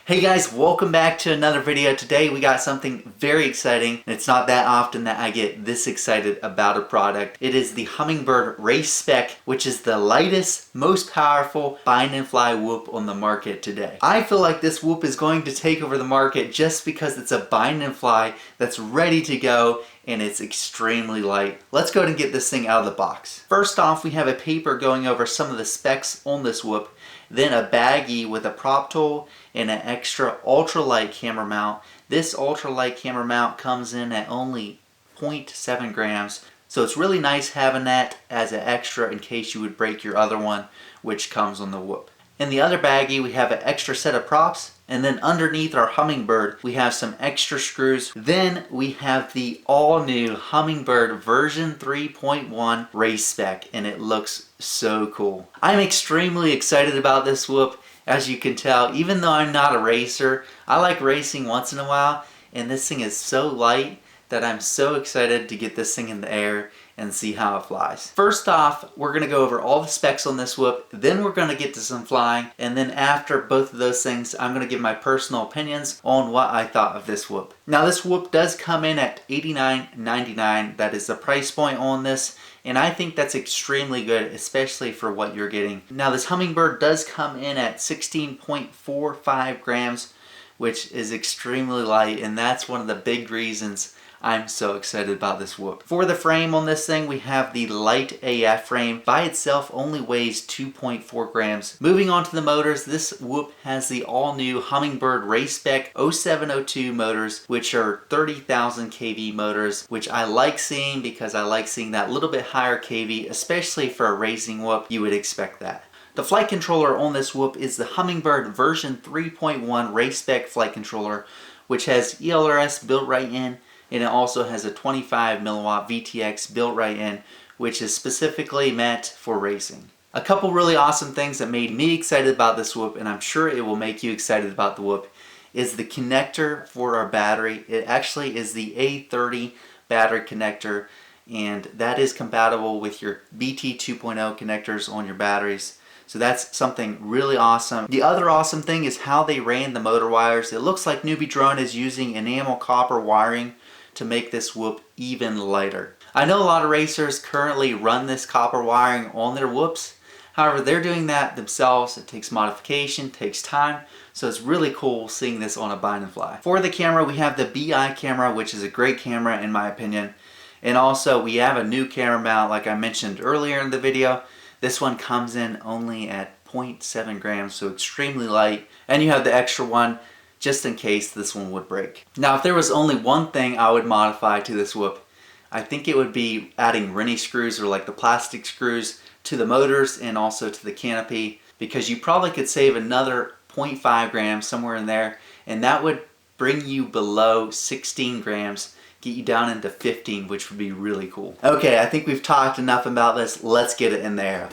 Hey guys, welcome back to another video. Today we got something very exciting. It's not that often that I get this excited about a product. It is the Hummingbird RaceSpec, which is the lightest, most powerful bind and fly whoop on the market today. I feel like this whoop is going to take over the market just because it's a bind and fly that's ready to go and it's extremely light. Let's go ahead and get this thing out of the box. First off, we have a paper going over some of the specs on this whoop, then a baggie with a prop tool and an extra ultralight camera mount. This ultralight camera mount comes in at only 0.7 grams, so it's really nice having that as an extra in case you would break your other one, which comes on the whoop. In the other baggie, we have an extra set of props, and then underneath our Hummingbird, we have some extra screws. Then we have the all-new Hummingbird version 3.1 RaceSpec, and it looks so cool. I'm extremely excited about this whoop. As you can tell, even though I'm not a racer, I like racing once in a while, and this thing is so light that I'm so excited to get this thing in the air and see how it flies. First off, we're going to go over all the specs on this whoop, then we're going to get to some flying, and then after both of those things, I'm going to give my personal opinions on what I thought of this whoop. Now this whoop does come in at $89.99. That is the price point on this, and I think that's extremely good, especially for what you're getting. Now this Hummingbird does come in at 16.45 grams, which is extremely light, and that's one of the big reasons I'm so excited about this whoop. For the frame on this thing, we have the light AF frame. By itself only weighs 2.4 grams. Moving on to the motors, this whoop has the all-new Hummingbird RaceSpec 0702 motors, which are 30,000 kV motors, which I like seeing because I like seeing that little bit higher kV, especially for a racing whoop. You would expect that. The flight controller on this whoop is the Hummingbird version 3.1 RaceSpec flight controller, which has ELRS built right in, and it also has a 25 milliwatt VTX built right in, which is specifically meant for racing. A couple really awesome things that made me excited about this whoop, and I'm sure it will make you excited about the whoop, is the connector for our battery. It actually is the A30 battery connector, and that is compatible with your V3.1 connectors on your batteries. So that's something really awesome. The other awesome thing is how they ran the motor wires. It looks like NewBeeDrone is using enamel copper wiring to make this whoop even lighter. I know a lot of racers currently run this copper wiring on their whoops. However, they're doing that themselves. It takes modification, takes time, so it's really cool seeing this on a bind and fly. For the camera, we have the BI camera, which is a great camera in my opinion. And also we have a new camera mount like I mentioned earlier in the video. This one comes in only at 0.7 grams, so extremely light. And you have the extra one just in case this one would break. Now if there was only one thing I would modify to this whoop, I think it would be adding Rennie screws or like the plastic screws to the motors and also to the canopy, because you probably could save another 0.5 grams somewhere in there, and that would bring you below 16 grams, get you down into 15, which would be really cool. Okay, I think we've talked enough about this. Let's get it in there.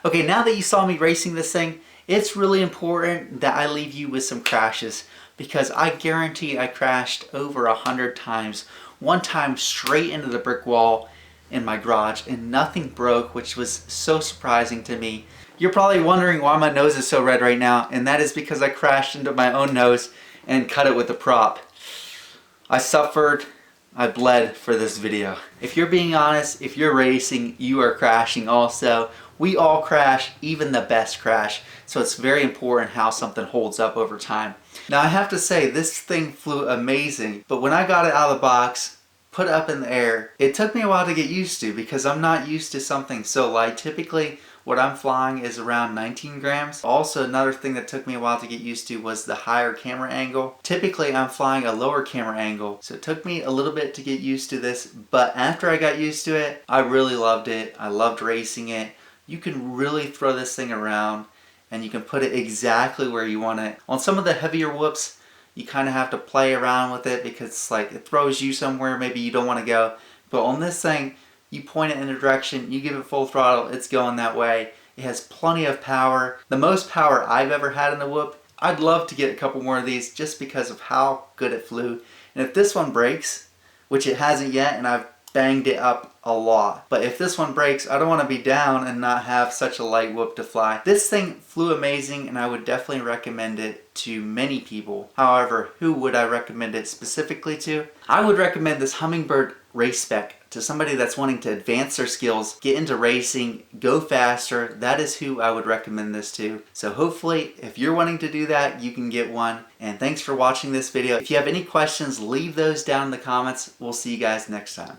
Okay, now that you saw me racing this thing, it's really important that I leave you with some crashes, because I guarantee I crashed over 100 times. One time straight into the brick wall in my garage and nothing broke, which was so surprising to me. You're probably wondering why my nose is so red right now, and that is because I crashed into my own nose and cut it with a prop. I suffered. I bled for this video. If you're being honest, if you're racing, you are crashing also. We all crash, even the best crash. So it's very important how something holds up over time. Now I have to say, this thing flew amazing, but when I got it out of the box, put it up in the air, it took me a while to get used to because I'm not used to something so light. Typically, what I'm flying is around 19 grams. Also, another thing that took me a while to get used to was the higher camera angle. Typically, I'm flying a lower camera angle, so it took me a little bit to get used to this, but after I got used to it, I really loved it. I loved racing it. You can really throw this thing around and you can put it exactly where you want it. On some of the heavier whoops, you kind of have to play around with it because like it throws you somewhere maybe you don't want to go. But on this thing, you point it in a direction, you give it full throttle, it's going that way. It has plenty of power. The most power I've ever had in a whoop. I'd love to get a couple more of these just because of how good it flew. And if this one breaks, which it hasn't yet, and I've banged it up a lot, but if this one breaks, I don't want to be down and not have such a light whoop to fly. This thing flew amazing, and I would definitely recommend it to many people. However, who would I recommend it specifically to? I would recommend this Hummingbird RaceSpec to somebody that's wanting to advance their skills, get into racing, go faster. That is who I would recommend this to. So hopefully, if you're wanting to do that, you can get one. And thanks for watching this video. If you have any questions, leave those down in the comments. We'll see you guys next time.